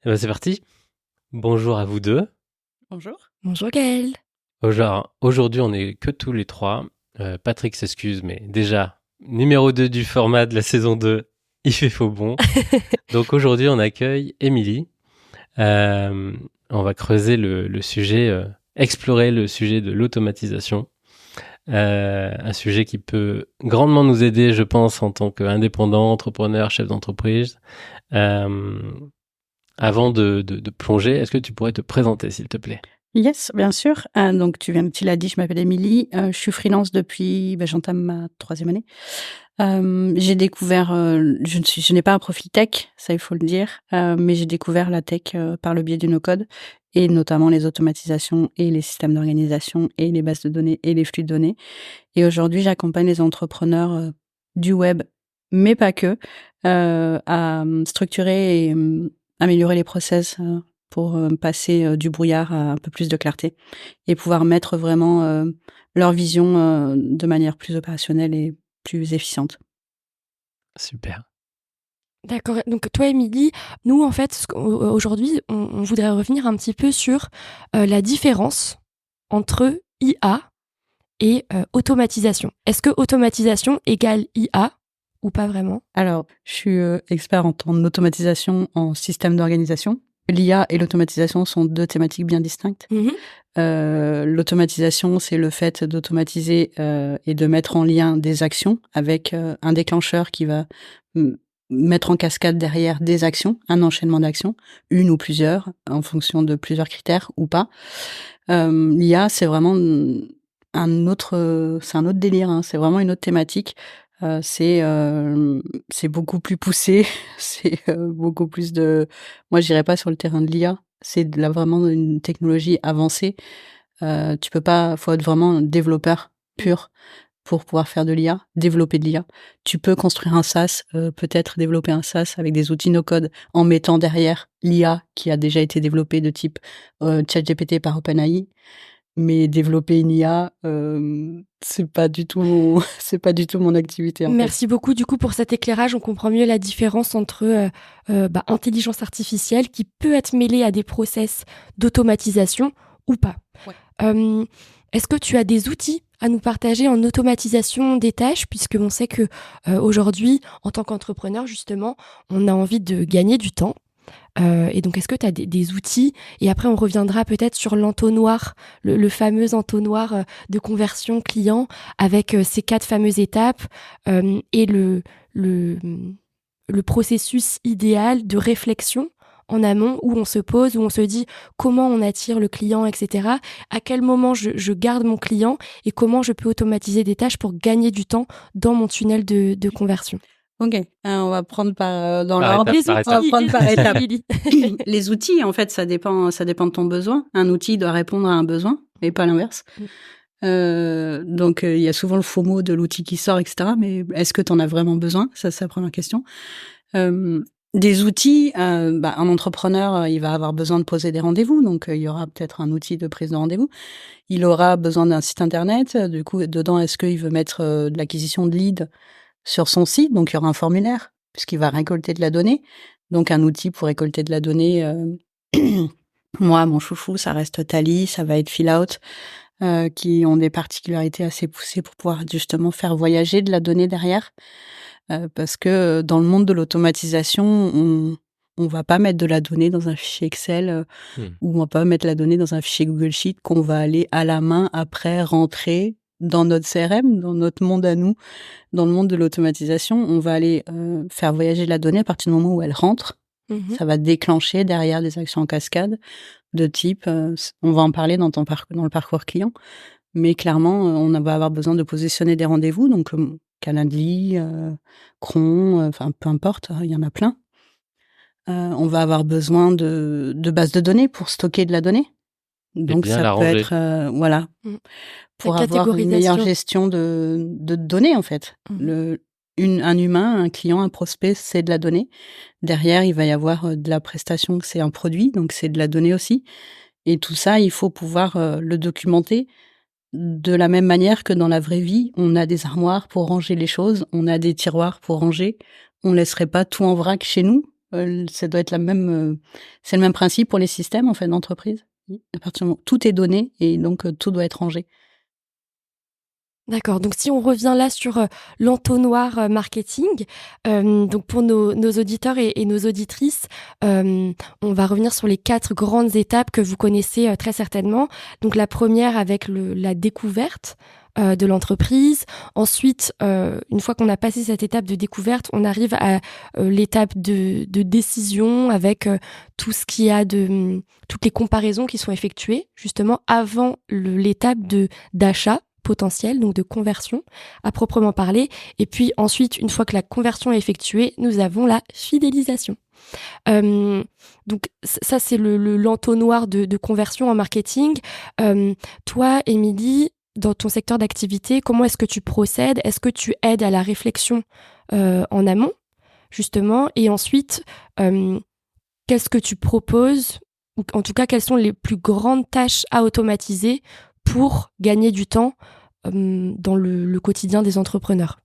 Eh ben, c'est parti. Bonjour à vous deux. Bonjour. Bonjour Gaëlle. Aujourd'hui, on est que tous les trois. Patrick s'excuse, mais déjà, numéro 2 du format de la saison 2, il fait faux bon. Donc aujourd'hui, on accueille Émilie. Euh, on va creuser le sujet, explorer le sujet de l'automatisation. Un sujet qui peut grandement nous aider, je pense, en tant qu'indépendant, entrepreneur, chef d'entreprise. Euh, Avant de plonger, est-ce que tu pourrais te présenter, s'il te plaît? Yes, bien sûr. Donc, tu l'as dit, je m'appelle Émilie. Je suis freelance depuis, j'entame ma 3e année. J'ai découvert, je n'ai pas un profil tech, ça il faut le dire, mais j'ai découvert la tech par le biais du no-code et notamment les automatisations et les systèmes d'organisation et les bases de données et les flux de données. Et aujourd'hui, j'accompagne les entrepreneurs du web, mais pas que, à structurer et améliorer les process pour passer du brouillard à un peu plus de clarté et pouvoir mettre vraiment leur vision de manière plus opérationnelle et plus efficiente. Super. D'accord. Donc toi, Émilie, nous, en fait, aujourd'hui, on voudrait revenir un petit peu sur la différence entre IA et automatisation. Est-ce que automatisation égale IA ou pas vraiment? Alors, je suis experte en automatisation en système d'organisation. L'IA et l'automatisation sont deux thématiques bien distinctes. L'automatisation, c'est le fait d'automatiser et de mettre en lien des actions avec un déclencheur qui va mettre en cascade derrière des actions, un enchaînement d'actions, une ou plusieurs, en fonction de plusieurs critères ou pas. L'IA, c'est vraiment c'est un autre délire, hein, c'est vraiment une autre thématique. C'est beaucoup plus poussé, c'est beaucoup plus de... Moi, j'irais pas sur le terrain de l'IA, c'est là vraiment une technologie avancée. Tu peux pas, faut être vraiment développeur pur pour pouvoir faire de l'IA, développer de l'IA. Tu peux construire un SaaS, peut-être développer un SaaS avec des outils no-code en mettant derrière l'IA qui a déjà été développée de type ChatGPT par OpenAI. Mais développer une IA, c'est pas du tout, c'est pas du tout mon activité en fait. Merci beaucoup du coup pour cet éclairage. On comprend mieux la différence entre intelligence artificielle qui peut être mêlée à des process d'automatisation ou pas. Ouais. Est-ce que tu as des outils à nous partager en automatisation des tâches, puisque on sait que aujourd'hui, en tant qu'entrepreneur justement, on a envie de gagner du temps. Et donc, est-ce que tu as des outils? Et après, on reviendra peut-être sur l'entonnoir, le fameux entonnoir de conversion client avec ces 4 fameuses étapes et le processus idéal de réflexion en amont où on se pose, où on se dit comment on attire le client, etc. À quel moment je garde mon client et comment je peux automatiser des tâches pour gagner du temps dans mon tunnel de conversion. Ok, on va prendre dans Par l'ordre. étape, On va prendre par étape. Lily. Les outils, en fait, ça dépend de ton besoin. Un outil doit répondre à un besoin, mais pas l'inverse. Donc, il y a souvent le faux mot de l'outil qui sort, etc. Mais est-ce que tu en as vraiment besoin? Ça, c'est la première question. Des outils, un entrepreneur, il va avoir besoin de poser des rendez-vous. Donc, il y aura peut-être un outil de prise de rendez-vous. Il aura besoin d'un site internet. Du coup, dedans, est-ce qu'il veut mettre de l'acquisition de leads sur son site? Donc, il y aura un formulaire, puisqu'il va récolter de la donnée. Donc, un outil pour récolter de la donnée. Moi, mon chouchou, ça reste Tally, ça va être Fillout, qui ont des particularités assez poussées pour pouvoir justement faire voyager de la donnée derrière. Parce que dans le monde de l'automatisation, on va pas mettre de la donnée dans un fichier Excel ou on va pas mettre la donnée dans un fichier Google Sheet qu'on va aller à la main après rentrer dans notre CRM, dans notre monde à nous. Dans le monde de l'automatisation, on va aller faire voyager la donnée à partir du moment où elle rentre. Ça va déclencher derrière des actions en cascade de type, on va en parler dans le parcours client, mais clairement, on va avoir besoin de positionner des rendez-vous, donc Calendly, Cron, enfin peu importe, il y en a plein. On va avoir besoin de bases de données pour stocker de la donnée. Donc bien ça la peut ranger. être, voilà, pour avoir une meilleure gestion de données en fait. Un humain, un client, un prospect, c'est de la donnée. Derrière, il va y avoir de la prestation, c'est un produit, donc c'est de la donnée aussi. Et tout ça, il faut pouvoir le documenter de la même manière que dans la vraie vie, on a des armoires pour ranger les choses, on a des tiroirs pour ranger. On laisserait pas tout en vrac chez nous. ça doit être c'est le même principe pour les systèmes en fait d'entreprise. À partir du moment où tout est donné et donc tout doit être rangé. D'accord. Donc, si on revient là sur l'entonnoir marketing, donc pour nos auditeurs et nos auditrices, on va revenir sur les 4 grandes étapes que vous connaissez très certainement. Donc, la première avec la découverte de l'entreprise. Ensuite, une fois qu'on a passé cette étape de découverte, on arrive à l'étape de décision avec tout ce qu'il y a toutes les comparaisons qui sont effectuées justement avant l'étape d'achat potentiel, donc de conversion à proprement parler. Et puis ensuite, une fois que la conversion est effectuée, nous avons la fidélisation. Donc ça, c'est l'entonnoir de conversion en marketing. Toi, Émilie, dans ton secteur d'activité, comment est-ce que tu procèdes ? Est-ce que tu aides à la réflexion en amont, justement ? Et ensuite, qu'est-ce que tu proposes ? Ou en tout cas, quelles sont les plus grandes tâches à automatiser pour gagner du temps dans le quotidien des entrepreneurs ?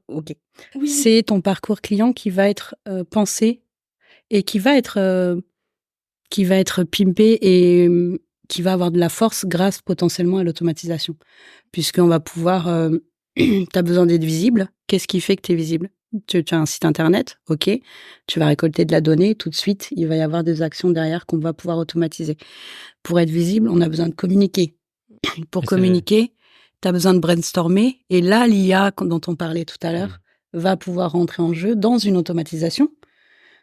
Ok. Oui. C'est ton parcours client qui va être pensé et qui va être pimpé et qui va avoir de la force grâce potentiellement à l'automatisation. Puisqu'on va pouvoir... tu as besoin d'être visible. Qu'est-ce qui fait que tu es visible ? Tu as un site internet, ok. Tu vas récolter de la donnée. Tout de suite, il va y avoir des actions derrière qu'on va pouvoir automatiser. Pour être visible, on a besoin de communiquer. Pour communiquer, tu as besoin de brainstormer. Et là, l'IA, dont on parlait tout à l'heure, va pouvoir rentrer en jeu dans une automatisation.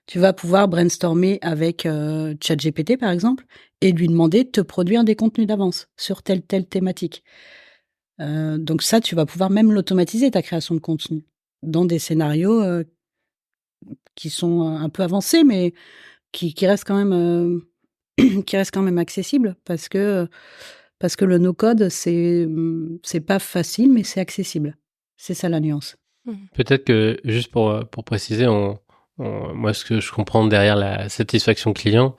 Tu vas pouvoir brainstormer avec ChatGPT, par exemple, et lui demander de te produire des contenus d'avance sur telle thématique. Donc ça, tu vas pouvoir même l'automatiser, ta création de contenu, dans des scénarios qui sont un peu avancés, mais qui restent quand même accessibles, parce que le no-code, c'est pas facile, mais c'est accessible. C'est ça la nuance. Peut-être que, juste pour préciser, moi, ce que je comprends derrière la satisfaction client,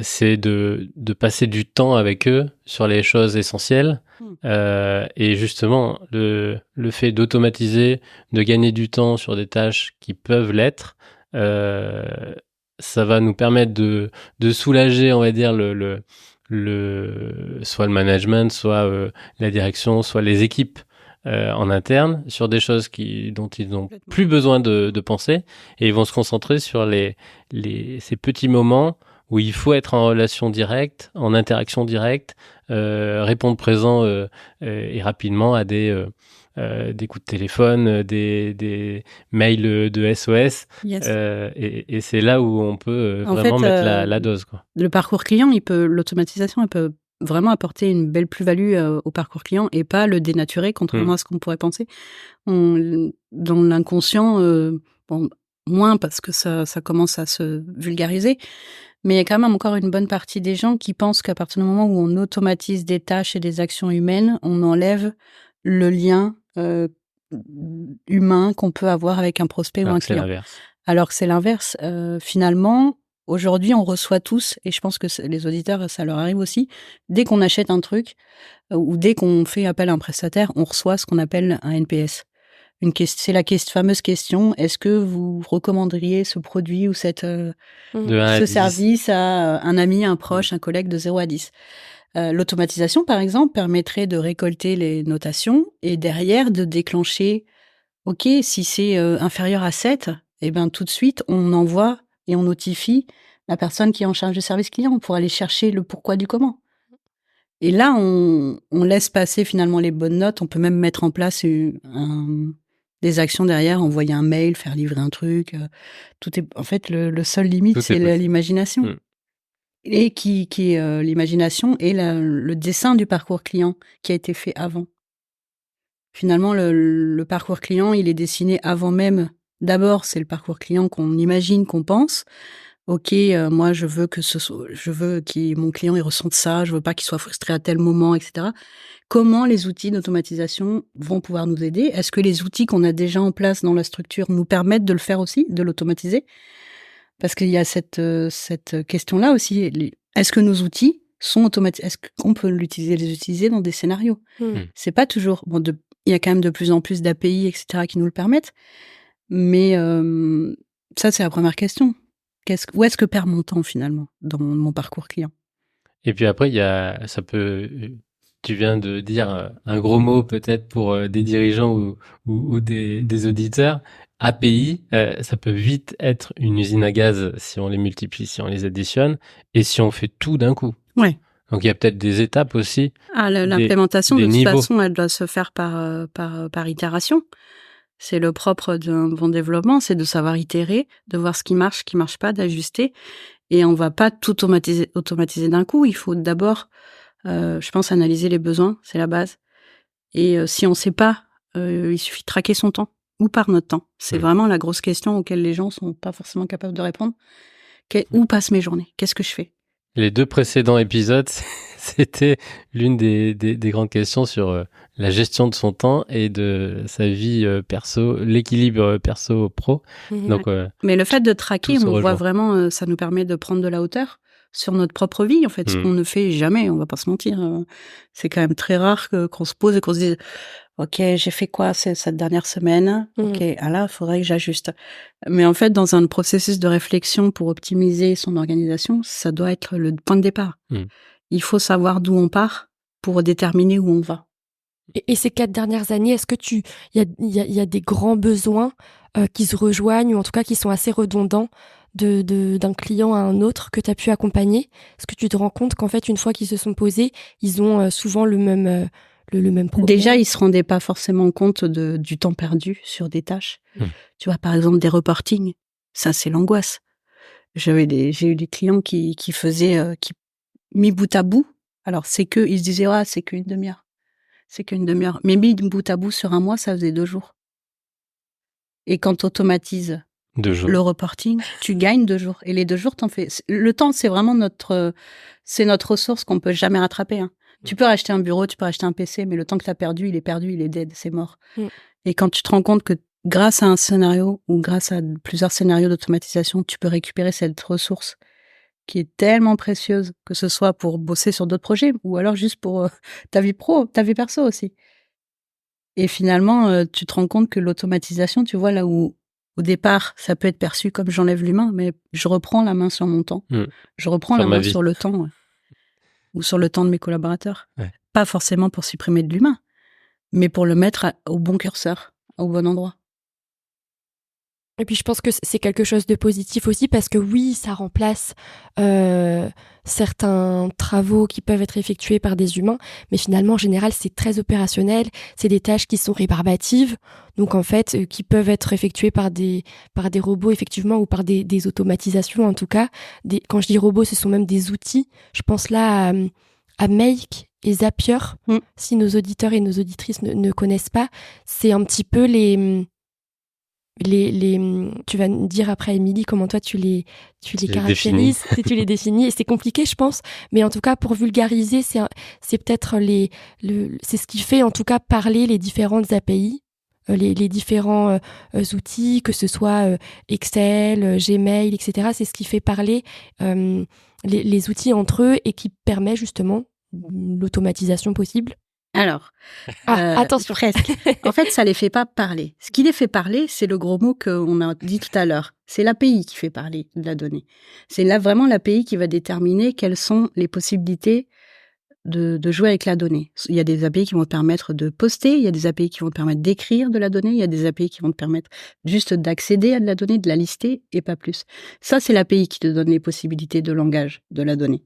c'est de passer du temps avec eux sur les choses essentielles. Et justement, le fait d'automatiser, de gagner du temps sur des tâches qui peuvent l'être, ça va nous permettre de soulager, on va dire, soit le management, soit la direction, soit les équipes en interne sur des choses dont ils n'ont plus besoin de penser, et ils vont se concentrer sur ces petits moments où il faut être en relation directe, en interaction directe, répondre présent et rapidement à des coups de téléphone, des mails de SOS. Yes. Et c'est là où on peut vraiment mettre la dose, quoi. Le parcours client, l'automatisation, elle peut vraiment apporter une belle plus-value au parcours client et pas le dénaturer, contrairement à ce qu'on pourrait penser. Dans l'inconscient, moins parce que ça commence à se vulgariser, mais il y a quand même encore une bonne partie des gens qui pensent qu'à partir du moment où on automatise des tâches et des actions humaines, on enlève le lien humain qu'on peut avoir avec un prospect ou un client. Alors que c'est l'inverse. Finalement, aujourd'hui, on reçoit tous, et je pense que les auditeurs, ça leur arrive aussi, dès qu'on achète un truc ou dès qu'on fait appel à un prestataire, on reçoit ce qu'on appelle un NPS. C'est la fameuse question, est-ce que vous recommanderiez ce produit ou ce service à un ami, un proche, un collègue de 0 à 10 ? L'automatisation, par exemple, permettrait de récolter les notations et derrière de déclencher, ok, si c'est inférieur à 7, eh ben, tout de suite, on envoie et on notifie la personne qui est en charge du service client pour aller chercher le pourquoi du comment. Et là, on laisse passer finalement les bonnes notes. On peut même mettre en place des actions derrière, envoyer un mail, faire livrer un truc. Tout est, en fait, le seul limite, c'est l'imagination. Et qui est l'imagination et le dessin du parcours client qui a été fait avant. Finalement, le parcours client, il est dessiné avant même. D'abord, c'est le parcours client qu'on imagine, qu'on pense. Ok, moi, je veux que mon client il ressente ça. Je veux pas qu'il soit frustré à tel moment, etc. Comment les outils d'automatisation vont pouvoir nous aider ? Est-ce que les outils qu'on a déjà en place dans la structure nous permettent de le faire aussi, de l'automatiser ? Parce qu'il y a cette question-là aussi. Est-ce que nos outils sont automatisés ? Est-ce qu'on peut les utiliser dans des scénarios ? C'est pas toujours. Bon, il y a quand même de plus en plus d'API, etc., qui nous le permettent. Mais Ça, c'est la première question. Où est-ce que perd mon temps finalement dans mon parcours client? Et puis après, tu viens de dire un gros mot peut-être pour des dirigeants ou des auditeurs. API, ça peut vite être une usine à gaz si on les multiplie, si on les additionne, et si on fait tout d'un coup. Ouais. Donc il y a peut-être des étapes aussi. L'implémentation, des de toute niveaux. façon, elle doit se faire par itération. C'est le propre d'un bon développement, c'est de savoir itérer, de voir ce qui marche pas, d'ajuster. Et on va pas tout automatiser d'un coup. Il faut d'abord, je pense, analyser les besoins, c'est la base. Et si on sait pas, il suffit de traquer son temps ou par notre temps. C'est vraiment la grosse question auquel les gens sont pas forcément capables de répondre. Où passent mes journées? Qu'est-ce que je fais? Les 2 précédents épisodes, c'était l'une des grandes questions sur la gestion de son temps et de sa vie perso, l'équilibre perso-pro. Donc, mais le fait de traquer, on voit vraiment, ça nous permet de prendre de la hauteur sur notre propre vie, en fait, ce qu'on ne fait jamais, on va pas se mentir. C'est quand même très rare qu'on se pose et qu'on se dise « Ok, j'ai fait quoi cette dernière semaine ? Ok, là, il faudrait que j'ajuste. » Mais en fait, dans un processus de réflexion pour optimiser son organisation, ça doit être le point de départ. Il faut savoir d'où on part pour déterminer où on va. Et ces 4 dernières années, est-ce que il y a des grands besoins qui se rejoignent, ou en tout cas qui sont assez redondants d'un client à un autre que tu as pu accompagner? Est-ce que tu te rends compte qu'en fait, une fois qu'ils se sont posés, ils ont souvent le même problème? Déjà, ils se rendaient pas forcément compte du temps perdu sur des tâches. Tu vois, par exemple, des reportings. Ça, c'est l'angoisse. J'ai eu des clients qui faisaient, qui mis bout à bout. Alors, ils se disaient, c'est qu'une demi-heure. C'est qu'une demi-heure. Mais mis bout à bout sur un mois, ça faisait 2 jours. Et quand tu automatises le reporting, tu gagnes 2 jours. Et les 2 jours, t'en fais. Le temps, c'est vraiment notre ressource qu'on peut jamais rattraper. Hein. Tu peux racheter un bureau, tu peux racheter un PC, mais le temps que tu as perdu, il est dead, c'est mort. Et quand tu te rends compte que grâce à un scénario ou grâce à plusieurs scénarios d'automatisation, tu peux récupérer cette ressource qui est tellement précieuse, que ce soit pour bosser sur d'autres projets ou alors juste pour ta vie pro, ta vie perso aussi. Et finalement, tu te rends compte que l'automatisation, tu vois, là où au départ, ça peut être perçu comme j'enlève l'humain, mais je reprends la main sur mon temps. Je reprends la main sur le temps, ou sur le temps de mes collaborateurs. Pas forcément pour supprimer de l'humain, mais pour le mettre au bon curseur, au bon endroit. Et puis je pense que c'est quelque chose de positif aussi, parce que oui, ça remplace certains travaux qui peuvent être effectués par des humains, mais finalement en général c'est très opérationnel, c'est des tâches qui sont rébarbatives, donc en fait qui peuvent être effectuées par des robots effectivement, ou par des automatisations en tout cas. Quand je dis robots, ce sont même des outils. Je pense là à Make et Zapier, si nos auditeurs et nos auditrices ne connaissent pas. C'est un petit peu tu vas me dire après, Émilie, comment toi tu les caractérises, tu les définis, et c'est compliqué je pense, mais en tout cas pour vulgariser, c'est peut-être c'est ce qui fait en tout cas parler les différentes API, les différents outils, que ce soit Excel, Gmail, etc. C'est ce qui fait parler les outils entre eux et qui permet justement l'automatisation possible. Alors, attention. Presque. En fait, ça les fait pas parler. Ce qui les fait parler, c'est le gros mot qu'on a dit tout à l'heure. C'est l'API qui fait parler de la donnée. C'est là vraiment l'API qui va déterminer quelles sont les possibilités de jouer avec la donnée. Il y a des API qui vont te permettre de poster, il y a des API qui vont te permettre d'écrire de la donnée, il y a des API qui vont te permettre juste d'accéder à de la donnée, de la lister et pas plus. Ça, c'est l'API qui te donne les possibilités de langage de la donnée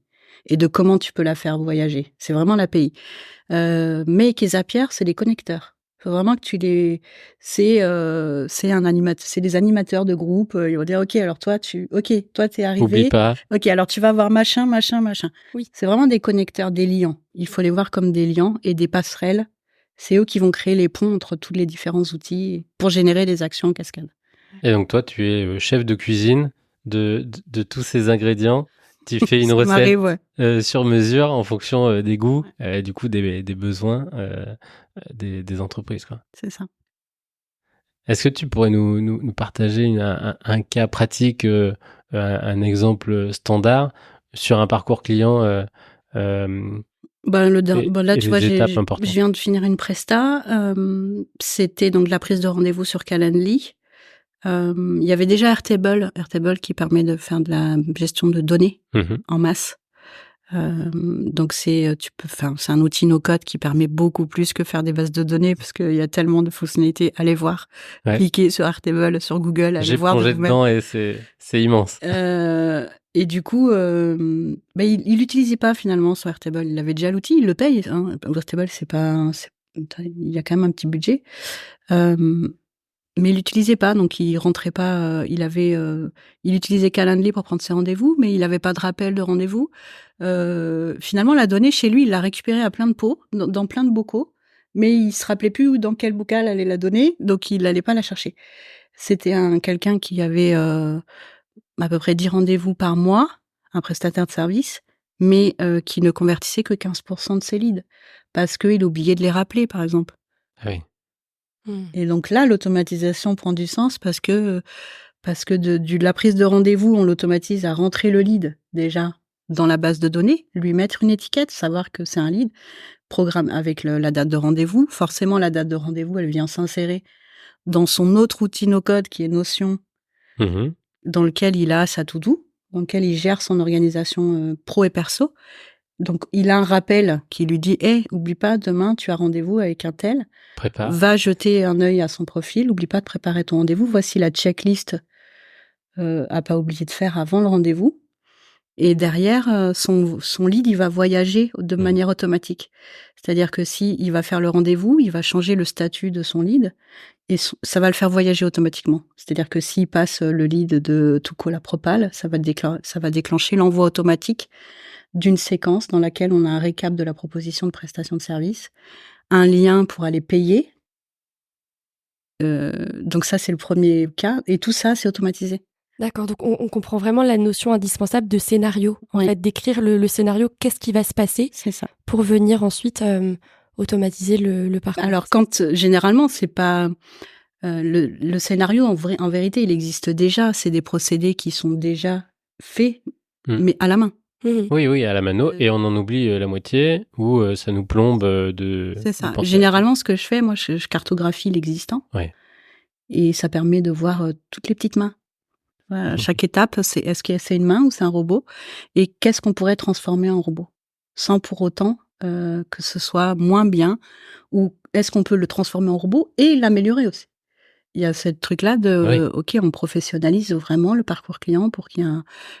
et de comment tu peux la faire voyager. C'est vraiment l'API. Make et Zapier, c'est les connecteurs. Faut vraiment que c'est des animateurs de groupe. Ils vont dire, OK, alors toi, t'es arrivé. Oublie pas. OK, alors tu vas voir machin. Oui. C'est vraiment des connecteurs, des liants. Il faut les voir comme des liants et des passerelles. C'est eux qui vont créer les ponts entre tous les différents outils pour générer des actions en cascade. Et donc toi, tu es chef de cuisine de tous ces ingrédients. Tu fais une recette sur mesure en fonction des goûts, du coup des besoins des entreprises, quoi. C'est ça. Est-ce que tu pourrais nous partager un cas pratique, un exemple standard sur un parcours client là, tu vois, je viens de finir une presta. C'était donc la prise de rendez-vous sur Calendly. Il y avait déjà Airtable qui permet de faire de la gestion de données en masse. Donc c'est un outil no-code qui permet beaucoup plus que faire des bases de données parce qu'il y a tellement de fonctionnalités. Allez voir, cliquez sur Airtable, sur Google, allez voir. J'ai plongé dedans et c'est immense. Et du coup, il l'utilisait pas finalement sur Airtable. Il avait déjà l'outil, il le paye. Hein. Airtable, il y a quand même un petit budget. Mais il l'utilisait pas, donc il rentrait pas. Il utilisait Calendly pour prendre ses rendez-vous, mais il avait pas de rappel de rendez-vous. Finalement, la donnée chez lui, il l'a récupérée à plein de pots, dans plein de bocaux, mais il se rappelait plus dans quel bocal allait la donner, donc il allait pas la chercher. C'était quelqu'un qui avait à peu près 10 rendez-vous par mois, un prestataire de service, mais qui ne convertissait que 15% de ses leads, parce qu'il oubliait de les rappeler, par exemple. Ah oui. Et donc là, l'automatisation prend du sens parce que de la prise de rendez-vous, on l'automatise à rentrer le lead déjà dans la base de données, lui mettre une étiquette, savoir que c'est un lead, programme avec la date de rendez-vous. Forcément, la date de rendez-vous, elle vient s'insérer dans son autre outil no-code qui est Notion, dans lequel il a sa to-do, dans lequel il gère son organisation pro et perso. Donc, il a un rappel qui lui dit « Hey, oublie pas, demain, tu as rendez-vous avec un tel. Prépare. Va jeter un œil à son profil. Oublie pas de préparer ton rendez-vous. Voici la checklist à pas oublier de faire avant le rendez-vous. » Et derrière, son lead, il va voyager de manière automatique. C'est-à-dire que il va faire le rendez-vous, il va changer le statut de son lead et ça va le faire voyager automatiquement. C'est-à-dire que s'il passe le lead de Tucola Propal, ça va déclencher l'envoi automatique d'une séquence dans laquelle on a un récap de la proposition de prestation de service, un lien pour aller payer. Donc ça, c'est le premier cas. Et tout ça, c'est automatisé. D'accord, donc on comprend vraiment la notion indispensable de scénario. En fait, d'écrire le scénario, qu'est-ce qui va se passer, c'est ça, pour venir ensuite automatiser le parcours. Alors, généralement, c'est pas... le scénario, en vérité, il existe déjà. C'est des procédés qui sont déjà faits, mais à la main. Oui, à la mano, et on en oublie la moitié, ou ça nous plombe C'est ça. Généralement, ce que je fais, moi, je cartographie l'existant, et ça permet de voir toutes les petites mains. Voilà, chaque étape, est-ce que c'est une main ou c'est un robot, et qu'est-ce qu'on pourrait transformer en robot, sans pour autant que ce soit moins bien, ou est-ce qu'on peut le transformer en robot et l'améliorer aussi. Il y a ce truc-là de, ok, on professionnalise vraiment le parcours client pour qu'il y ait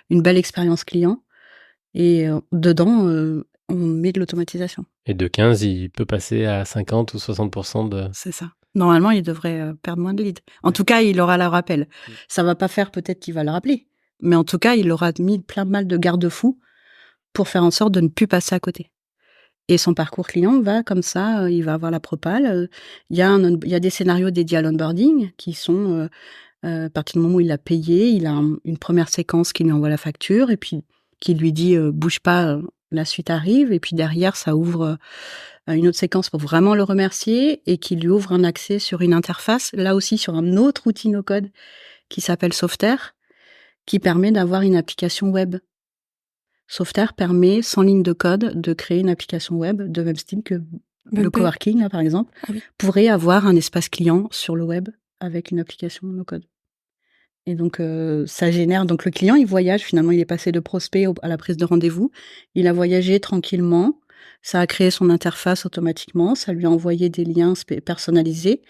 une belle expérience client. Et dedans, on met de l'automatisation. Et de 15, il peut passer à 50 ou 60% de... C'est ça. Normalement, il devrait perdre moins de leads. En tout cas, il aura le rappel. Ça va pas faire peut-être qu'il va le rappeler. Mais en tout cas, il aura mis plein mal de garde-fous pour faire en sorte de ne plus passer à côté. Et son parcours client va comme ça, il va avoir la propale. Il y a des scénarios dédiés à l'onboarding qui sont, à partir du moment où il a payé, il a une première séquence qui lui envoie la facture et puis qui lui dit bouge pas, la suite arrive, et puis derrière ça ouvre une autre séquence pour vraiment le remercier et qui lui ouvre un accès sur une interface, là aussi sur un autre outil no-code qui s'appelle Softair, qui permet d'avoir une application web. Softair permet, sans ligne de code, de créer une application web de même style que le coworking, là, par exemple, pourrait avoir un espace client sur le web avec une application no-code. Et donc, ça génère... Donc, le client, il voyage. Finalement, il est passé de prospect à la prise de rendez-vous. Il a voyagé tranquillement. Ça a créé son interface automatiquement. Ça lui a envoyé des liens personnalisés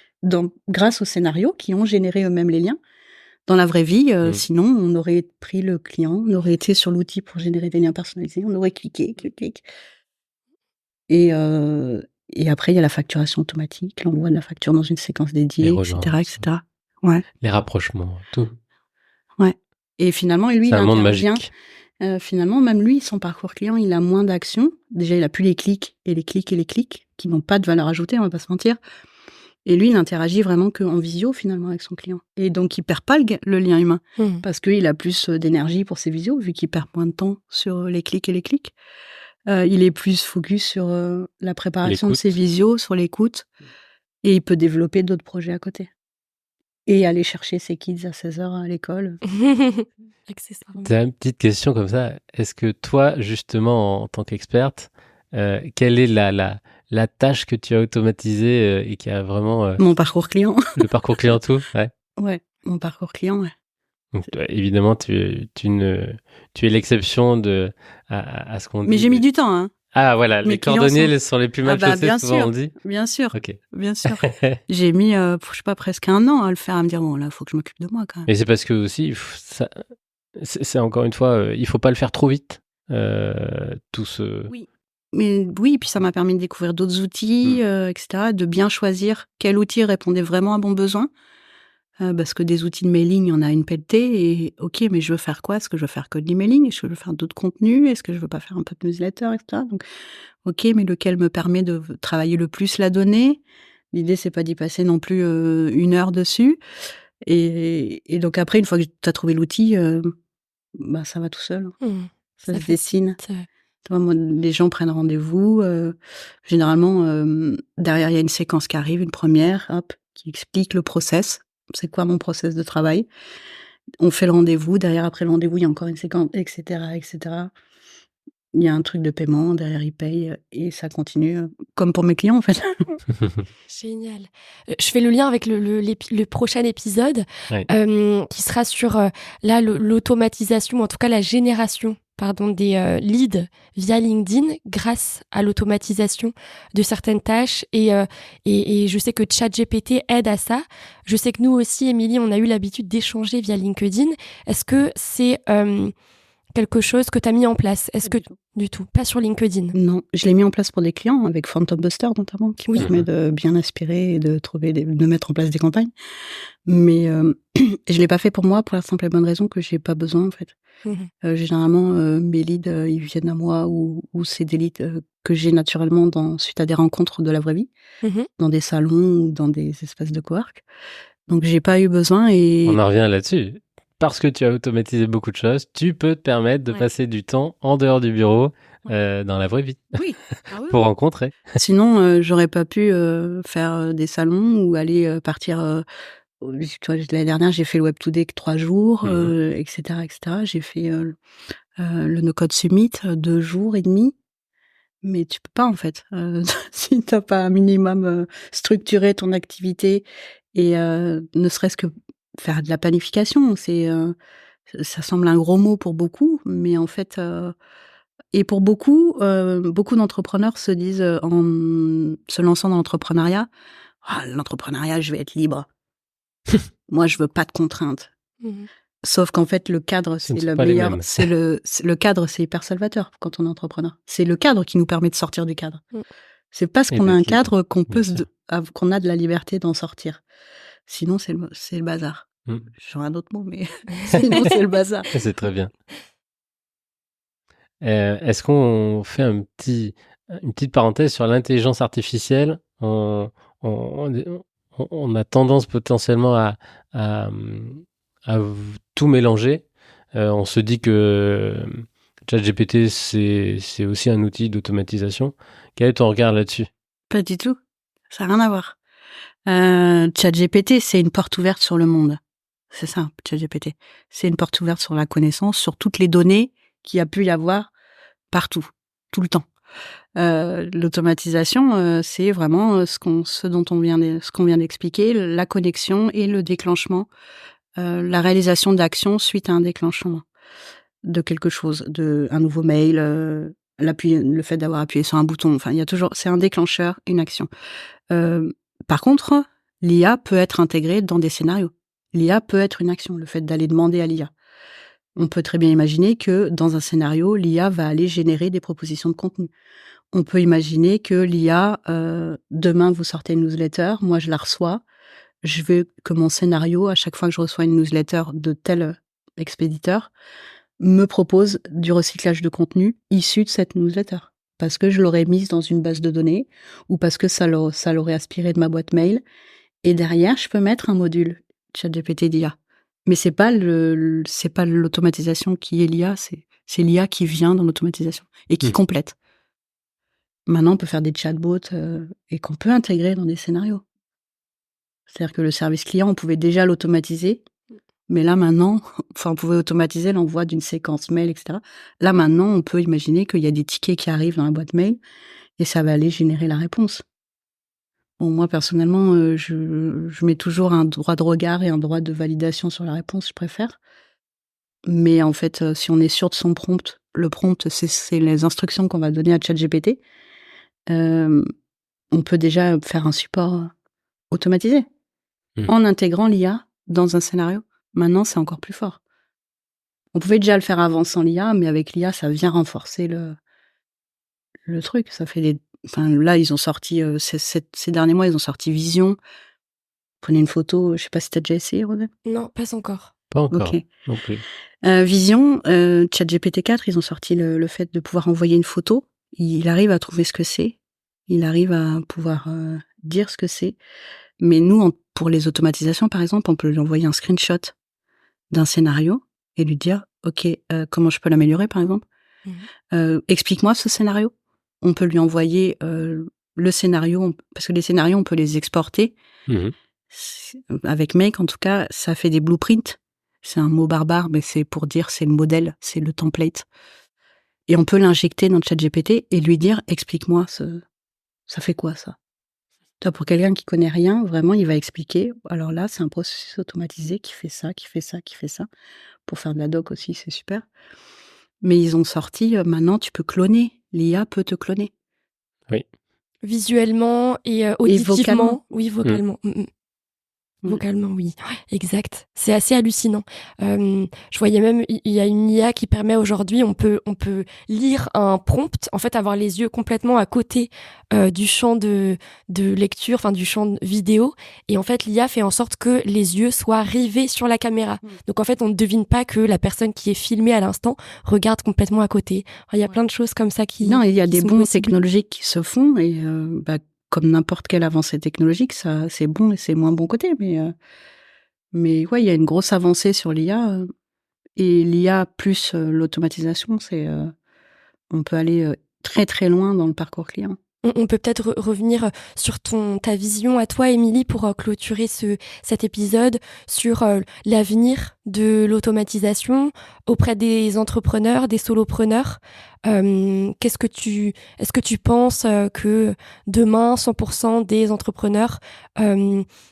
grâce aux scénarios qui ont généré eux-mêmes les liens. Dans la vraie vie, sinon, on aurait pris le client, on aurait été sur l'outil pour générer des liens personnalisés, on aurait cliqué. Et après, il y a la facturation automatique, l'envoi de la facture dans une séquence dédiée, etc. Ouais. Les rapprochements, tout. Ouais. Et finalement, lui, c'est un monde magique. Finalement, même lui, son parcours client, il a moins d'actions. Déjà, il a plus les clics qui n'ont pas de valeur ajoutée, on va pas se mentir. Et lui, il interagit vraiment qu'en visio, finalement, avec son client. Et donc, il perd pas le lien humain. Parce qu'il a plus d'énergie pour ses visios, vu qu'il perd moins de temps sur les clics. Il est plus focus sur la préparation de ses visios, sur l'écoute. Et il peut développer d'autres projets à côté. Et aller chercher ses kids à 16h à l'école. T'as une petite question comme ça. Est-ce que toi, justement, en tant qu'experte, quelle est la tâche que tu as automatisée et qui a vraiment... Mon parcours client. Le parcours client tout, Ouais. Mon parcours client, ouais. Donc, évidemment, tu es l'exception à ce qu'on dit. Mais j'ai mis du temps, hein. Ah, voilà, Mes les clients cordonniers sont les plus mal chaussés, bien souvent sûr, on dit. bien sûr, Ok. bien sûr. J'ai mis, je sais pas, presque 1 an à le faire, à me dire, bon, là, faut que je m'occupe de moi, quand même. Mais c'est parce que aussi, c'est encore une fois, il faut pas le faire trop vite. Tout ce... Oui. Mais oui, puis ça m'a permis de découvrir d'autres outils, etc., de bien choisir quel outil répondait vraiment à mon besoin. Parce que des outils de mailing, il y en a une pelletée, et ok, mais je veux faire quoi? Est-ce que je veux faire que de l'emailing? Est-ce que je veux faire d'autres contenus? Est-ce que je veux pas faire un peu de newsletter, etc. Donc, ok, mais lequel me permet de travailler le plus la donnée? L'idée, c'est pas d'y passer non plus 1 heure dessus. Et donc après, une fois que tu as trouvé l'outil, bah, ça va tout seul. Ça se dessine. Tu vois, moi, les gens prennent rendez-vous. Généralement, derrière, il y a une séquence qui arrive, une première, hop, qui explique le process. C'est quoi mon process de travail? On fait le rendez-vous. Derrière, après le rendez-vous, il y a encore une séquence, etc., etc. Il y a un truc de paiement. Derrière, ils payent et ça continue, comme pour mes clients, en fait. Génial. Je fais le lien avec le prochain épisode, Ouais. qui sera sur l'automatisation, ou en tout cas la génération des leads via LinkedIn grâce à l'automatisation de certaines tâches. Et je sais que ChatGPT aide à ça. Je sais que nous aussi, Émilie, on a eu l'habitude d'échanger via LinkedIn. Est-ce que c'est quelque chose que tu as mis en place? Est-ce que du tout? Pas sur LinkedIn? Non, je l'ai mis en place pour des clients, avec Phantom Buster notamment, qui permet de bien aspirer et de mettre en place des campagnes. Mais je l'ai pas fait pour moi, pour la simple et bonne raison que j'ai pas besoin, en fait. Généralement, mes leads, ils viennent à moi, ou c'est des leads que j'ai naturellement suite à des rencontres de la vraie vie, dans des salons ou dans des espaces de cowork. Donc j'ai pas eu besoin. Et on en revient là-dessus. Parce que tu as automatisé beaucoup de choses, tu peux te permettre de passer du temps en dehors du bureau, dans la vraie vie. Oui. Pour rencontrer. Sinon, j'aurais pas pu faire des salons ou aller partir. Tu vois, l'année dernière, j'ai fait le Web 2 Day 3 jours, etc., etc. J'ai fait le No Code Summit 2 jours et demi. Mais tu peux pas, en fait, si t'as pas un minimum structuré ton activité, et ne serait-ce que faire de la planification. Ça semble un gros mot pour beaucoup, mais en fait, et pour beaucoup d'entrepreneurs se disent, en se lançant dans l'entrepreneuriat: «Ah, l'entrepreneuriat, je vais être libre. Moi, je veux pas de contraintes». Sauf qu'en fait, le cadre, c'est le meilleur. Le cadre, c'est hyper salvateur quand on est entrepreneur. C'est le cadre qui nous permet de sortir du cadre. C'est parce qu'on a un cadre qu'on a de la liberté d'en sortir. Sinon, c'est le bazar. J'aurais un autre mot, mais sinon, c'est le bazar. C'est très bien. Est-ce qu'on fait une petite parenthèse sur l'intelligence artificielle? On a tendance potentiellement à tout mélanger. On se dit que ChatGPT, c'est aussi un outil d'automatisation. Quel est ton regard là-dessus? Pas du tout. Ça n'a rien à voir. ChatGPT, c'est une porte ouverte sur le monde. C'est ça, ChatGPT. C'est une porte ouverte sur la connaissance, sur toutes les données qu'il y a pu y avoir partout, tout le temps. L'automatisation, c'est vraiment ce qu'on vient d'expliquer, la connexion et le déclenchement, la réalisation d'actions suite à un déclenchement de quelque chose, un nouveau mail, le fait d'avoir appuyé sur un bouton. Enfin, il y a toujours, c'est un déclencheur, une action. Par contre, l'IA peut être intégrée dans des scénarios. L'IA peut être une action, le fait d'aller demander à l'IA. On peut très bien imaginer que dans un scénario, l'IA va aller générer des propositions de contenu. On peut imaginer que l'IA, demain vous sortez une newsletter, moi je la reçois, je veux que mon scénario, à chaque fois que je reçois une newsletter de tel expéditeur, me propose du recyclage de contenu issu de cette newsletter. Parce que je l'aurais mise dans une base de données, ou parce que ça l'aurait aspiré de ma boîte mail. Et derrière, je peux mettre un module ChatGPT d'IA. Mais c'est pas l'automatisation qui est l'IA, c'est l'IA qui vient dans l'automatisation et qui complète. Maintenant, on peut faire des chatbots et qu'on peut intégrer dans des scénarios. C'est-à-dire que le service client, on pouvait déjà l'automatiser, mais là maintenant, on pouvait automatiser l'envoi d'une séquence mail, etc. Là maintenant, on peut imaginer qu'il y a des tickets qui arrivent dans la boîte mail et ça va aller générer la réponse. Bon, moi, personnellement, je mets toujours un droit de regard et un droit de validation sur la réponse, je préfère. Mais en fait, si on est sûr de son prompt, le prompt, c'est les instructions qu'on va donner à ChatGPT, on peut déjà faire un support automatisé en intégrant l'IA dans un scénario. Maintenant, c'est encore plus fort. On pouvait déjà le faire avant sans l'IA, mais avec l'IA, ça vient renforcer le truc. Ça fait enfin, là, ils ont sorti, ces derniers mois, ils ont sorti Vision. Prenez une photo, je sais pas si t'as déjà essayé, Rodin? Non, pas encore. Pas encore, Ok. non plus. Vision, ChatGPT 4, ils ont sorti le fait de pouvoir envoyer une photo. Il arrive à trouver ce que c'est. Il arrive à pouvoir dire ce que c'est. Mais nous, pour les automatisations, par exemple, on peut lui envoyer un screenshot d'un scénario et lui dire, OK, comment je peux l'améliorer, par exemple? Explique-moi ce scénario. On peut lui envoyer le scénario, parce que les scénarios, on peut les exporter. Avec Make, en tout cas, ça fait des blueprints. C'est un mot barbare, mais c'est pour dire c'est le modèle, c'est le template. Et on peut l'injecter dans le ChatGPT et lui dire, explique-moi, ça fait quoi ça? Toi, pour quelqu'un qui connaît rien, vraiment, il va expliquer. Alors là, c'est un processus automatisé qui fait ça, qui fait ça, qui fait ça. Pour faire de la doc aussi, c'est super. Mais ils ont sorti, maintenant, tu peux cloner. L'IA peut te cloner. Oui. Visuellement et auditivement. vocalement. Oui, vocalement. Vocalement, oui. Ouais, exact. C'est assez hallucinant. Je voyais même, il y a une IA qui permet aujourd'hui, on peut lire un prompt, en fait, avoir les yeux complètement à côté du champ de lecture, enfin du champ de vidéo. Et en fait, l'IA fait en sorte que les yeux soient rivés sur la caméra. Donc en fait, on ne devine pas que la personne qui est filmée à l'instant regarde complètement à côté. Alors, il y a plein de choses comme ça qui... Non, il y a qui des sont bons possibles. technologiques qui se font et comme n'importe quelle avancée technologique, ça c'est bon et c'est moins bon côté. Mais ouais, il y a une grosse avancée sur l'IA et l'IA plus l'automatisation, on peut aller très très loin dans le parcours client. On peut peut-être revenir sur ta vision à toi, Émilie, pour clôturer cet épisode sur l'avenir de l'automatisation auprès des entrepreneurs, des solopreneurs. Est-ce que tu penses que demain, 100% des entrepreneurs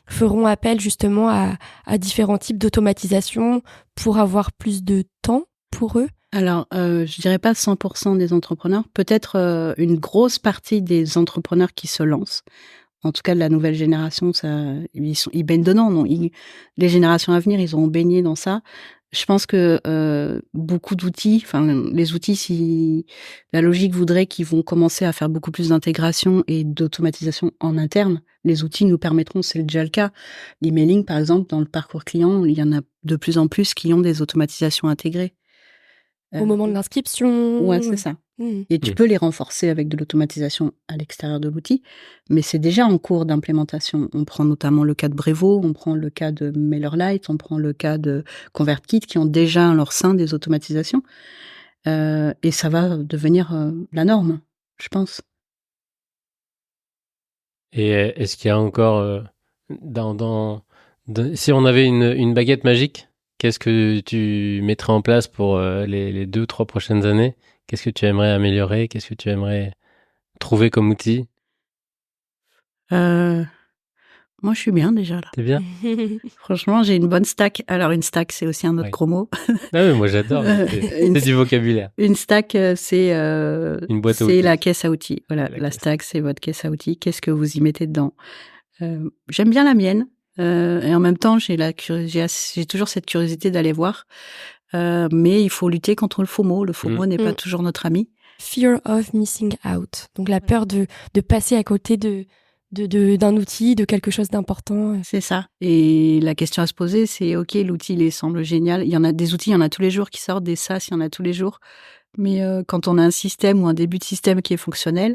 feront appel justement à différents types d'automatisation pour avoir plus de temps pour eux? Alors, je dirais pas 100% des entrepreneurs, peut-être une grosse partie des entrepreneurs qui se lancent. En tout cas, de la nouvelle génération, ils baignent dedans. Non, les générations à venir, ils auront baigné dans ça. Je pense que beaucoup d'outils, enfin les outils, si la logique voudrait qu'ils vont commencer à faire beaucoup plus d'intégration et d'automatisation en interne, les outils nous permettront, c'est déjà le cas. L'emailing, par exemple, dans le parcours client, il y en a de plus en plus qui ont des automatisations intégrées. Au moment de l'inscription. Ouais, c'est ça. Et tu peux les renforcer avec de l'automatisation à l'extérieur de l'outil, mais c'est déjà en cours d'implémentation. On prend notamment le cas de Brevo, on prend le cas de MailerLite, on prend le cas de ConvertKit qui ont déjà en leur sein des automatisations. Et ça va devenir la norme, je pense. Et est-ce qu'il y a encore si on avait une baguette magique, qu'est-ce que tu mettrais en place pour les 2-3 prochaines années? Qu'est-ce que tu aimerais améliorer? Qu'est-ce que tu aimerais trouver comme outil? Moi, je suis bien déjà là. T'es bien? Franchement, j'ai une bonne stack. Alors, une stack, c'est aussi un autre gros mot. Ah oui, moi j'adore. C'est du vocabulaire. Une stack, c'est une boîte à outils. C'est la caisse à outils. Voilà, la stack, c'est votre caisse à outils. Qu'est-ce que vous y mettez dedans? J'aime bien la mienne. Et en même temps, j'ai toujours cette curiosité d'aller voir. Mais il faut lutter contre le FOMO. Le FOMO n'est pas toujours notre ami. Fear of missing out. Donc la peur de passer à côté d'un outil, de quelque chose d'important. C'est ça. Et la question à se poser, c'est ok, l'outil, il semble génial. Il y en a des outils, il y en a tous les jours qui sortent, des SaaS, il y en a tous les jours. Mais quand on a un système ou un début de système qui est fonctionnel,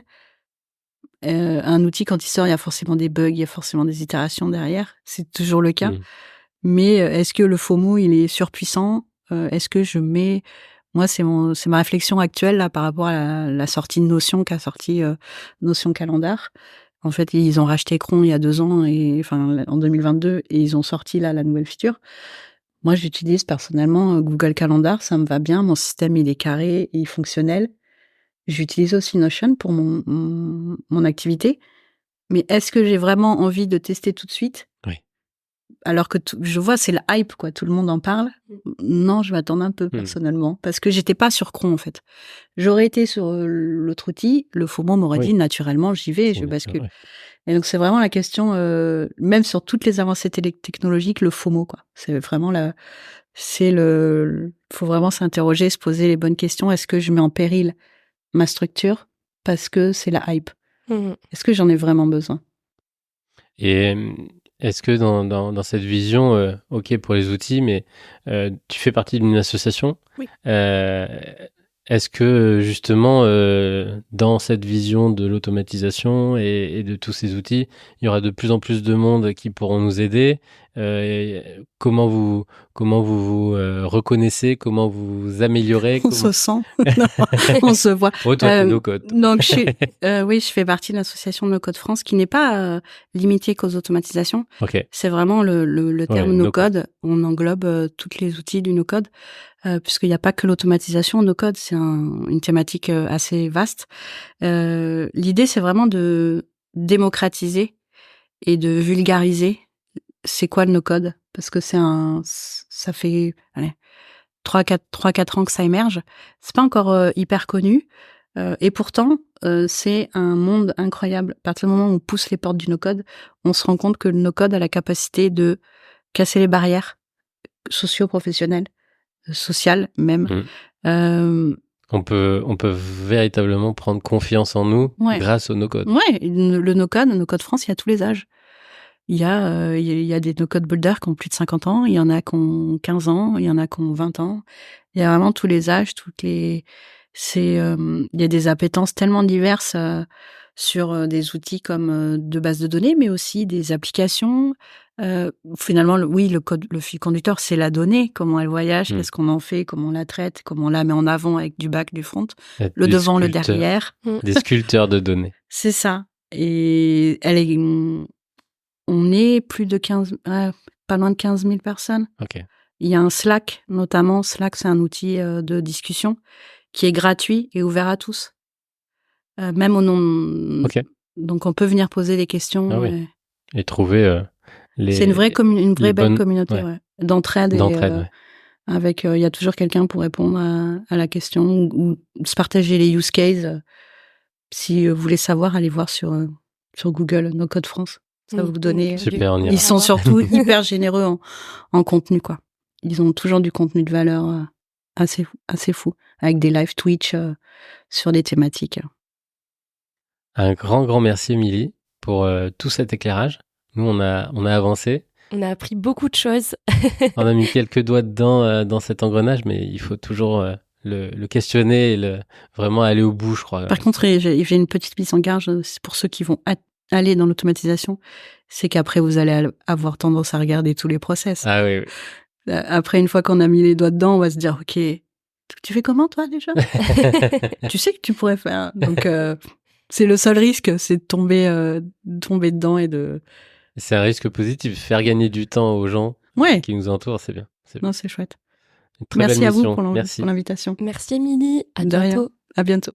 un outil, quand il sort, il y a forcément des bugs, il y a forcément des itérations derrière. C'est toujours le cas. Mais est-ce que le FOMO, il est surpuissant? Est-ce que je mets... Moi, c'est ma réflexion actuelle là par rapport à la sortie de Notion qu'a sorti Notion Calendar. En fait, ils ont racheté Cron il y a 2 ans, en 2022, et ils ont sorti là la nouvelle feature. Moi, j'utilise personnellement Google Calendar, ça me va bien. Mon système, il est carré, il est fonctionnel. J'utilise aussi Notion pour mon activité. Mais est-ce que j'ai vraiment envie de tester tout de suite? Oui. Alors que je vois, c'est la hype, quoi. Tout le monde en parle. Non, je m'attends un peu, personnellement. Parce que j'étais pas sur Cron, en fait. J'aurais été sur l'autre outil. Le FOMO m'aurait dit, naturellement, j'y vais, je bascule. Ouais. Et donc, c'est vraiment la question, même sur toutes les avancées technologiques, le FOMO, quoi. C'est vraiment faut vraiment s'interroger, se poser les bonnes questions. Est-ce que je mets en péril ma structure parce que c'est la hype? Est-ce que j'en ai vraiment besoin? Et est-ce que dans cette vision, ok pour les outils, mais tu fais partie d'une association? Oui. Est-ce que justement, dans cette vision de l'automatisation et de tous ces outils, il y aura de plus en plus de monde qui pourront nous aider? Comment vous reconnaissez? Comment vous vous améliorez? On se sent, on se voit. Oh, toi, t'es No Code. Donc, oui, je fais partie de l'association No Code France, qui n'est pas limitée qu'aux automatisations. Okay. C'est vraiment le terme No Code. On englobe tous les outils du No Code. Puisqu'il n'y a pas que l'automatisation, no code, c'est une thématique assez vaste. L'idée, c'est vraiment de démocratiser et de vulgariser c'est quoi le no code, parce que ça fait 3-4 ans que ça émerge. C'est pas encore hyper connu, et pourtant c'est un monde incroyable. À partir du moment où on pousse les portes du no code, on se rend compte que le no code a la capacité de casser les barrières socio-professionnelles, sociales même. On peut véritablement prendre confiance en nous grâce au no-code. Ouais, le no-code France, il y a tous les âges. Il y a des no-code builders qui ont plus de 50 ans, il y en a qui ont 15 ans, il y en a qui ont 20 ans. Il y a vraiment tous les âges, il y a des appétences tellement diverses sur des outils comme de base de données, mais aussi des applications. Finalement, le fil conducteur, c'est la donnée, comment elle voyage, qu'est-ce qu'on en fait, comment on la traite, comment on la met en avant avec du back, du front, le devant, le derrière. Des sculpteurs de données. C'est ça. Et on est plus de pas loin de 15 000 personnes. Okay. Il y a un Slack, notamment. Slack, c'est un outil de discussion qui est gratuit et ouvert à tous. Même au nom. Okay. Donc, on peut venir poser des questions. Ah oui. Et trouver c'est une vraie belle communauté d'entraide. Avec, il y a toujours quelqu'un pour répondre à la question ou se partager les use cases. Si vous voulez savoir, allez voir sur Google, No Code France. Ça va vous donner. Super, ils sont surtout hyper généreux en contenu, quoi. Ils ont toujours du contenu de valeur assez fou, avec des live Twitch sur des thématiques. Un grand merci, Émilie, pour tout cet éclairage. Nous, on a avancé. On a appris beaucoup de choses. On a mis quelques doigts dedans dans cet engrenage, mais il faut toujours le questionner et vraiment aller au bout, je crois. Par contre, j'ai une petite mise en garde pour ceux qui vont aller dans l'automatisation, c'est qu'après, vous allez avoir tendance à regarder tous les process. Ah oui. Après, une fois qu'on a mis les doigts dedans, on va se dire, OK, tu fais comment, toi, déjà? Tu sais que tu pourrais faire. Donc, c'est le seul risque, c'est de tomber dedans et de... C'est un risque positif. Faire gagner du temps aux gens qui nous entourent, c'est bien. Non, c'est chouette. Merci à vous pour l'invitation. Merci, Émilie. À bientôt. À bientôt.